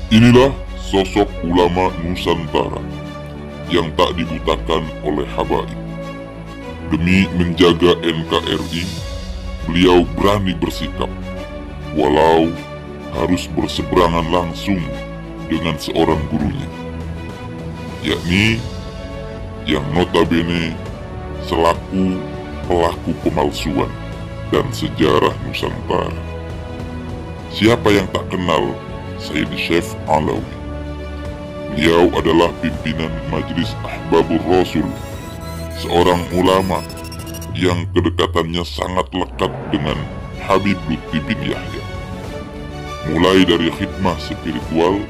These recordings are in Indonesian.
Inilah sosok ulama Nusantara yang tak dibutakan oleh habaib. Demi menjaga NKRI, beliau berani bersikap, walau harus berseberangan langsung dengan seorang gurunya, yakni yang notabene selaku pelaku pemalsuan dan sejarah Nusantara. Siapa yang tak kenal Sayyid Syekh Alawi? Beliau adalah pimpinan Majelis Ahbabur Rasul, seorang ulama yang kedekatannya sangat lekat dengan Habib Lutfi bin Yahya. Mulai dari khidmah spiritual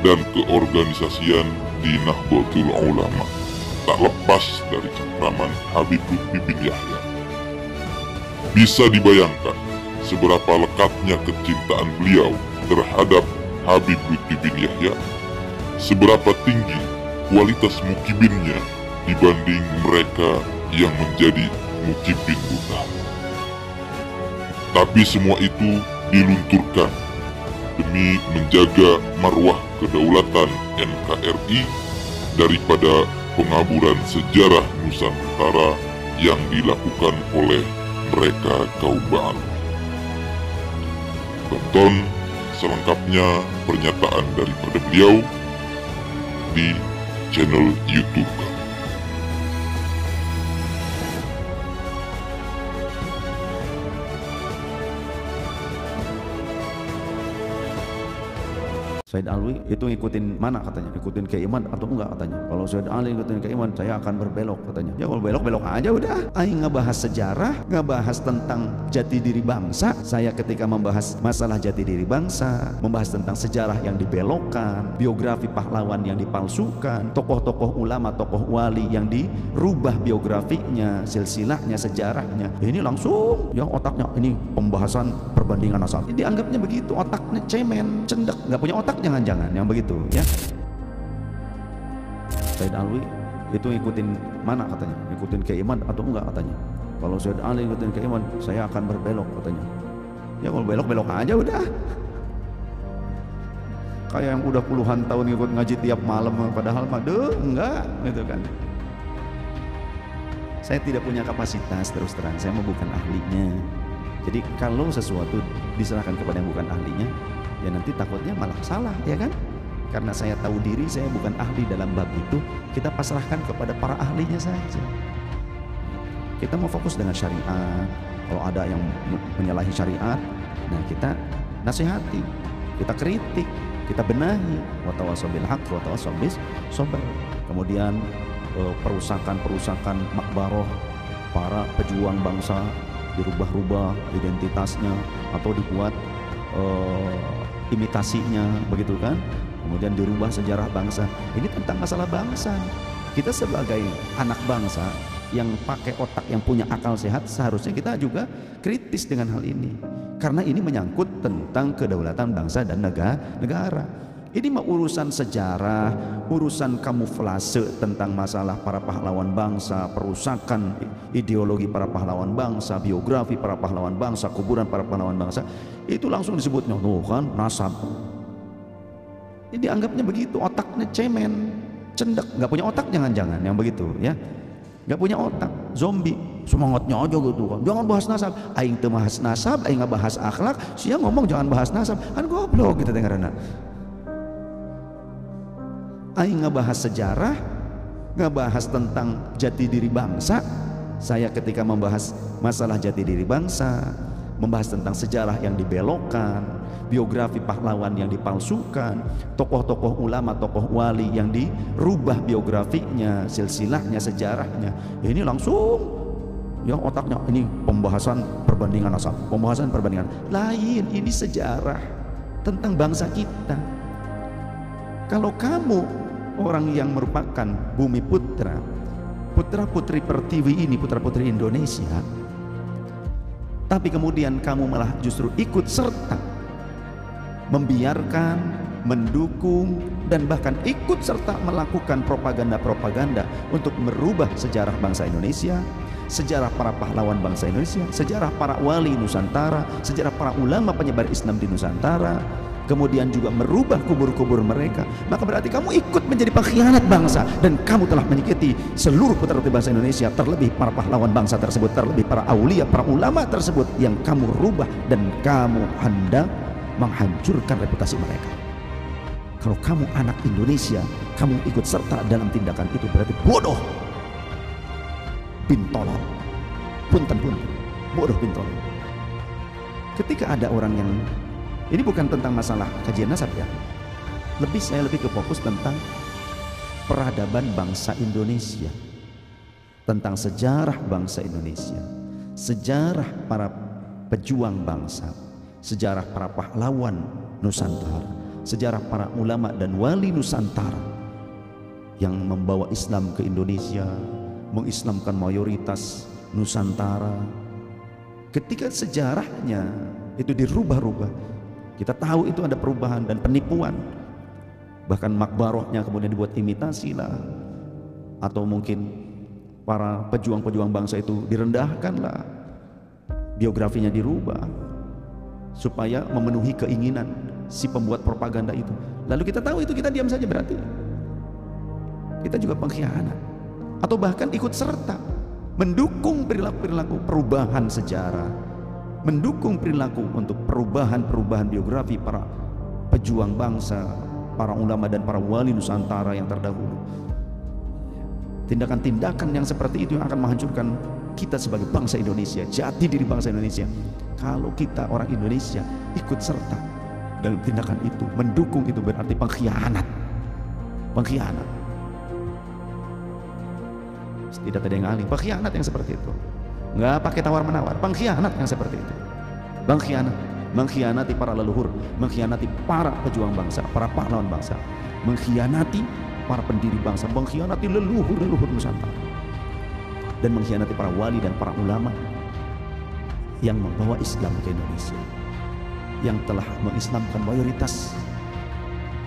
dan keorganisasian di Nahdlatul Ulama, tak lepas dari cengkraman Habib Lutfi bin Yahya. Bisa dibayangkan seberapa lekatnya kecintaan beliau terhadap Habib Lutfi bin Yahya, seberapa tinggi kualitas mukibinnya dibanding mereka yang menjadi mukibin buta. Tapi semua itu dilunturkan demi menjaga marwah kedaulatan NKRI daripada pengaburan sejarah Nusantara yang dilakukan oleh mereka kaum Ba'al. Tonton selengkapnya pernyataan daripada beliau di channel YouTube. Sayyid Alwi itu ngikutin mana katanya? Ikutin keiman atau enggak katanya? Kalau Sayyid Ali ngikutin keiman, saya akan berbelok katanya. Ya kalau belok aja udah. Aing ngebahas sejarah, ngebahas tentang jati diri bangsa. Saya ketika membahas masalah jati diri bangsa, membahas tentang sejarah yang dibelokkan, biografi pahlawan yang dipalsukan, tokoh-tokoh ulama, tokoh wali yang dirubah biografinya, silsilahnya, sejarahnya. Ini langsung yang otaknya ini pembahasan perbandingan asal. Ini dianggapnya begitu, otaknya cemen, cendek, nggak punya otak. Jangan-jangan yang begitu ya. Sayyid Alwi itu ngikutin mana katanya? Ngikutin keiman atau enggak katanya? Kalau Sayyid Ali ngikutin keiman, saya akan berbelok katanya. Ya kalau belok aja udah. Kayak yang udah puluhan tahun ngikut ngaji tiap malam, padahal mah enggak gitu kan. Saya tidak punya kapasitas, terus terang saya mah bukan ahlinya. Jadi kalau sesuatu diserahkan kepada yang bukan ahlinya, ya nanti takutnya malah salah, ya kan? Karena saya tahu diri saya bukan ahli dalam bab itu, kita pasrahkan kepada para ahlinya saja. Kita mau fokus dengan syariat. Kalau ada yang menyalahi syariat, nah kita nasihati, kita kritik, kita benahi. Wa tawassaw bil haqq wa tawassaw bis sabr. Kemudian perusakan makbaroh para pejuang bangsa dirubah-rubah identitasnya atau dibuat imitasinya, begitu kan? Kemudian dirubah sejarah bangsa. Ini tentang masalah bangsa. Kita sebagai anak bangsa yang pakai otak, yang punya akal sehat, seharusnya kita juga kritis dengan hal ini, karena ini menyangkut tentang kedaulatan bangsa dan negara. Ini mah urusan sejarah, urusan kamuflase tentang masalah para pahlawan bangsa, perusakan ideologi para pahlawan bangsa, biografi para pahlawan bangsa, kuburan para pahlawan bangsa. Itu langsung disebutnya, tuh kan, nasab. Ini dianggapnya begitu, otaknya cemen, cendek, nggak punya otak, jangan-jangan yang begitu ya. Nggak punya otak, zombie, semangatnya aja gitu kan. Jangan bahas nasab, aing teu bahas nasab, aing nggak bahas akhlak, sia ngomong jangan bahas nasab, kan goblok gitu dengarana. Aing ngebahas sejarah, ngebahas tentang jati diri bangsa. Saya ketika membahas masalah jati diri bangsa, membahas tentang sejarah yang dibelokkan, biografi pahlawan yang dipalsukan, tokoh-tokoh ulama, tokoh wali yang dirubah biografinya, silsilahnya, sejarahnya. Ini langsung yang otaknya ini pembahasan perbandingan asal, pembahasan perbandingan lain. Ini sejarah tentang bangsa kita. Kalau kamu orang yang merupakan bumi putra, putra putri pertiwi ini, putra putri Indonesia, tapi kemudian kamu malah justru ikut serta membiarkan, mendukung, dan bahkan ikut serta melakukan propaganda-propaganda untuk merubah sejarah bangsa Indonesia, sejarah para pahlawan bangsa Indonesia, sejarah para wali Nusantara, sejarah para ulama penyebar Islam di Nusantara, kemudian juga merubah kubur-kubur mereka, maka berarti kamu ikut menjadi pengkhianat bangsa, dan kamu telah menyakiti seluruh putra-putri bangsa Indonesia, terlebih para pahlawan bangsa tersebut, terlebih para aulia, para ulama tersebut yang kamu rubah, dan kamu hendak menghancurkan reputasi mereka. Kalau kamu anak Indonesia, kamu ikut serta dalam tindakan itu, berarti bodoh bin tolol. Punten, bodoh bin tolol. Ketika ada orang yang, ini bukan tentang masalah kajian nasab ya, saya lebih ke fokus tentang peradaban bangsa Indonesia, tentang sejarah bangsa Indonesia, sejarah para pejuang bangsa, sejarah para pahlawan Nusantara, sejarah para ulama dan wali Nusantara yang membawa Islam ke Indonesia, mengislamkan mayoritas Nusantara. Ketika sejarahnya itu dirubah-rubah, kita tahu itu ada perubahan dan penipuan, bahkan makbarohnya kemudian dibuat imitasi lah, atau mungkin para pejuang-pejuang bangsa itu direndahkan lah, biografinya dirubah supaya memenuhi keinginan si pembuat propaganda itu. Lalu kita tahu itu, kita diam saja, berarti kita juga pengkhianat, atau bahkan ikut serta mendukung perilaku-perilaku perubahan sejarah, mendukung perilaku untuk perubahan biografi para pejuang bangsa, para ulama dan para wali Nusantara yang terdahulu. Tindakan-tindakan yang seperti itu yang akan menghancurkan kita sebagai bangsa Indonesia, jati diri bangsa Indonesia. Kalau kita orang Indonesia ikut serta dalam tindakan itu, mendukung itu, berarti pengkhianat. Tidak ada yang aling, pengkhianat yang seperti itu. Nggak pakai tawar-menawar, pengkhianat yang seperti itu. Mengkhianati para leluhur, mengkhianati para pejuang bangsa, para pahlawan bangsa, mengkhianati para pendiri bangsa, mengkhianati leluhur Nusantara, dan mengkhianati para wali dan para ulama yang membawa Islam ke Indonesia, yang telah mengislamkan mayoritas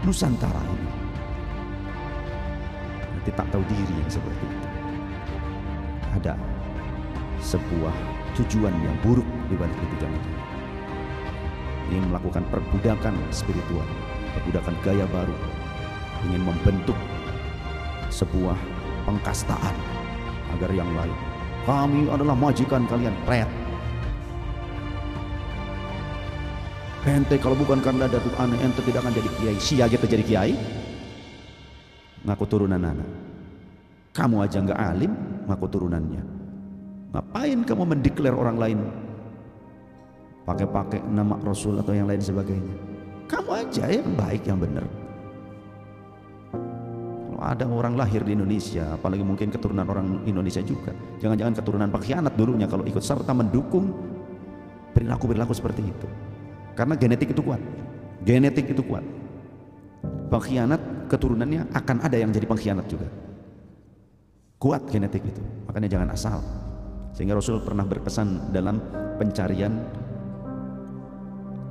Nusantara ini. Nanti tak tahu diri yang seperti itu. Ada sebuah tujuan yang buruk di balik itu, jangan-jangan ingin melakukan perbudakan spiritual, perbudakan gaya baru, ingin membentuk sebuah pengkastaan agar yang lain, kami adalah majikan kalian, ente kalau bukan karena datuk aneh ente tidak akan jadi kiai. Si aja jadi kiai ngaku turunan anak, kamu aja nggak alim ngaku turunannya. Ngapain kamu mendeklar orang lain pakai nama Rasul atau yang lain sebagainya? Kamu aja yang baik, yang benar. Kalau ada orang lahir di Indonesia, apalagi mungkin keturunan orang Indonesia juga, jangan-jangan keturunan pengkhianat dulunya kalau ikut serta mendukung perilaku seperti itu. Karena genetik itu kuat. Pengkhianat keturunannya akan ada yang jadi pengkhianat juga. Kuat genetik itu, makanya jangan asal. Sehingga Rasul pernah berpesan dalam pencarian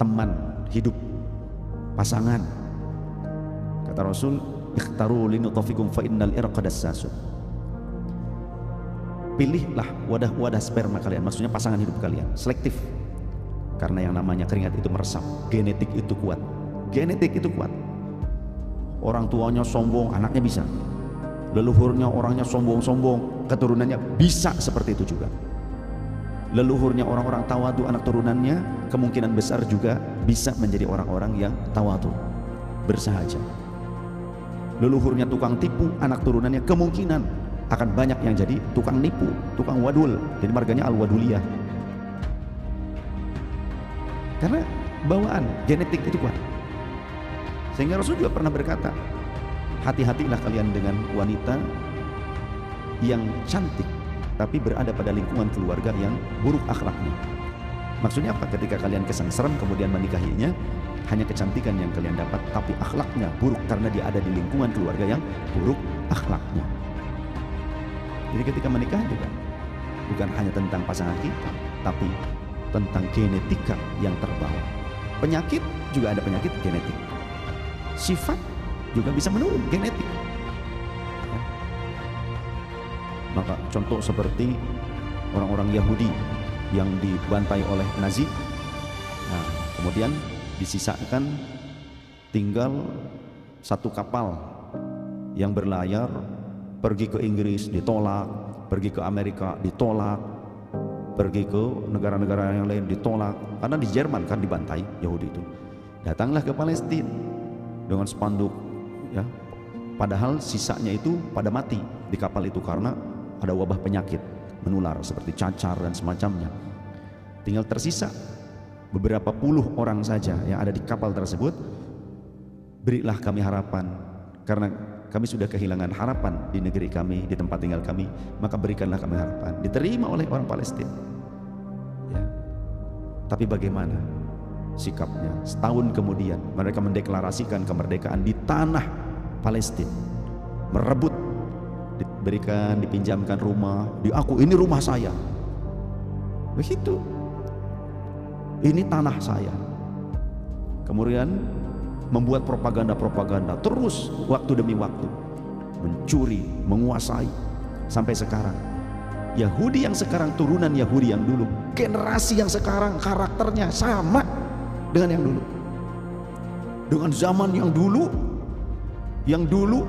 teman hidup, pasangan. Kata Rasul, ikhtaru linutafikum fa innal irqa dassasun. Pilihlah wadah-wadah sperma kalian, maksudnya pasangan hidup kalian, selektif. Karena yang namanya keringat itu meresap, genetik itu kuat. Orang tuanya sombong, anaknya bisa. Leluhurnya orangnya sombong-sombong, keturunannya bisa seperti itu juga. Leluhurnya orang-orang tawadu, anak turunannya kemungkinan besar juga bisa menjadi orang-orang yang tawadu, bersahaja. Leluhurnya tukang tipu, anak turunannya kemungkinan akan banyak yang jadi tukang nipu, tukang wadul. Jadi marganya al-waduliyah. Karena bawaan genetik itu kuat. Sehingga Rasul juga pernah berkata, hati-hatilah kalian dengan wanita yang cantik tapi berada pada lingkungan keluarga yang buruk akhlaknya. Maksudnya apa? Ketika kalian kesengsem kemudian menikahinya, hanya kecantikan yang kalian dapat tapi akhlaknya buruk karena dia ada di lingkungan keluarga yang buruk akhlaknya. Jadi ketika menikah juga bukan hanya tentang pasangan kita, tapi tentang genetika yang terbawa. Penyakit juga ada penyakit genetik. Sifat juga bisa menurun genetik. Maka contoh seperti orang-orang Yahudi yang dibantai oleh Nazi, kemudian disisakan tinggal satu kapal yang berlayar pergi ke Inggris ditolak, pergi ke Amerika ditolak, pergi ke negara-negara yang lain ditolak, karena di Jerman kan dibantai Yahudi itu. Datanglah ke Palestina dengan spanduk, ya. Padahal sisanya itu pada mati di kapal itu karena ada wabah penyakit menular seperti cacar dan semacamnya. Tinggal tersisa beberapa puluh orang saja yang ada di kapal tersebut. Berilah kami harapan, karena kami sudah kehilangan harapan di negeri kami, di tempat tinggal kami, maka berikanlah kami harapan. Diterima oleh orang Palestina, ya. Tapi bagaimana sikapnya? Setahun kemudian mereka mendeklarasikan kemerdekaan di tanah Palestina, merebut, diberikan, dipinjamkan rumah, diaku ini rumah saya, begitu, ini tanah saya. Kemudian membuat propaganda terus waktu demi waktu, mencuri, menguasai sampai sekarang. Yahudi yang sekarang turunan Yahudi yang dulu, generasi yang sekarang karakternya sama dengan yang dulu, dengan zaman yang dulu. Yang dulu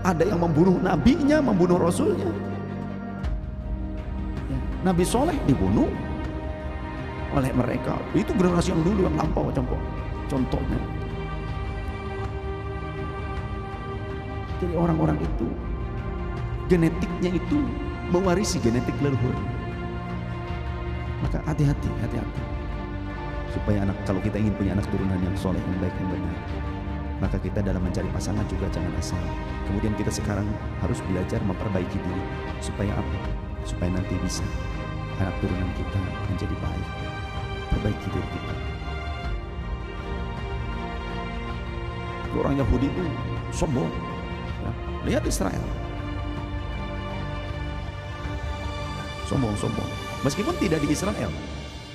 ada yang membunuh nabinya, membunuh rasulnya. Nabi Soleh dibunuh oleh mereka. Itu generasi yang dulu yang lampau contohnya. Jadi orang-orang itu genetiknya itu mewarisi genetik leluhur. Maka hati-hati supaya kalau kita ingin punya anak turunan yang soleh, yang baik, yang benar, maka kita dalam mencari pasangan juga jangan asal. Kemudian kita sekarang harus belajar memperbaiki diri. Supaya apa? Supaya nanti bisa anak turunan kita menjadi baik. Perbaiki diri kita. Orang Yahudi itu sombong, ya. Lihat Israel, sombong. Meskipun tidak di Israel,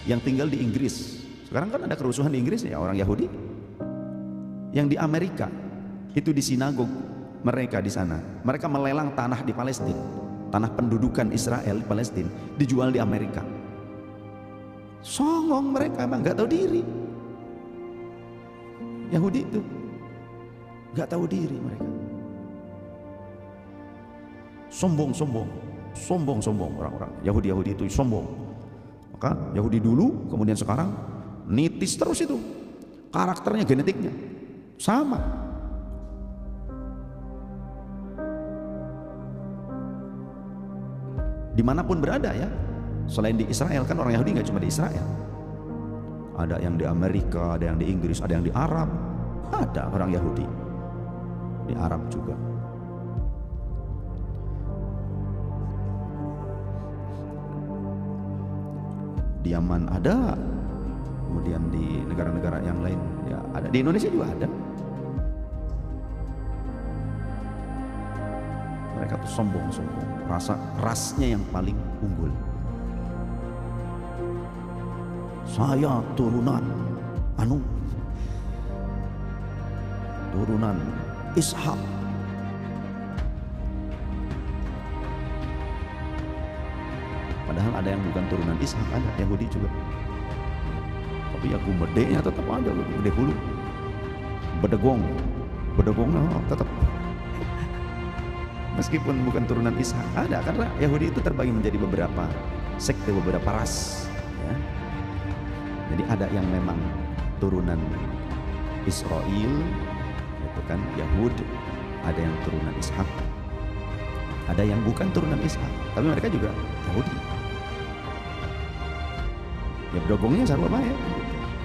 yang tinggal di Inggris. Sekarang kan ada kerusuhan di Inggris, ya, orang Yahudi. Yang di Amerika itu di sinagog mereka di sana, mereka melelang tanah di Palestina, tanah pendudukan Israel di Palestina, dijual di Amerika. Songong mereka, emang nggak tahu diri. Yahudi itu nggak tahu diri mereka. Sombong orang-orang Yahudi itu sombong. Maka Yahudi dulu, kemudian sekarang nitis terus itu, karakternya, genetiknya sama. Dimanapun berada, ya. Selain di Israel, kan orang Yahudi nggak cuma di Israel, ada yang di Amerika, ada yang di Inggris, ada yang di Arab, ada orang Yahudi di Arab juga. Di Yaman ada, kemudian di negara-negara yang lain, ya ada, di Indonesia juga ada. Mereka tuh sombong, rasnya yang paling unggul. Saya turunan Ishak. Padahal ada yang bukan turunan Ishak, ada Yahudi juga. Tapi ya gumedenya tetap ada, gede hulu. Bedegongnya tetap. Meskipun bukan turunan Ishak, ada, karena Yahudi itu terbagi menjadi beberapa sekte, beberapa ras, ya. Jadi ada yang memang turunan Israel, itu kan Yahud, ada yang turunan Ishak, ada yang bukan turunan Ishak, tapi mereka juga Yahudi. Ya bedegongnya sarwa ya,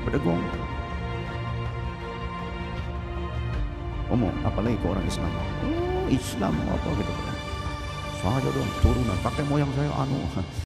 bedegong. Ngomong apalagi ke orang Islam, oh Islam apa gitu, saya dong turunan kakek moyang saya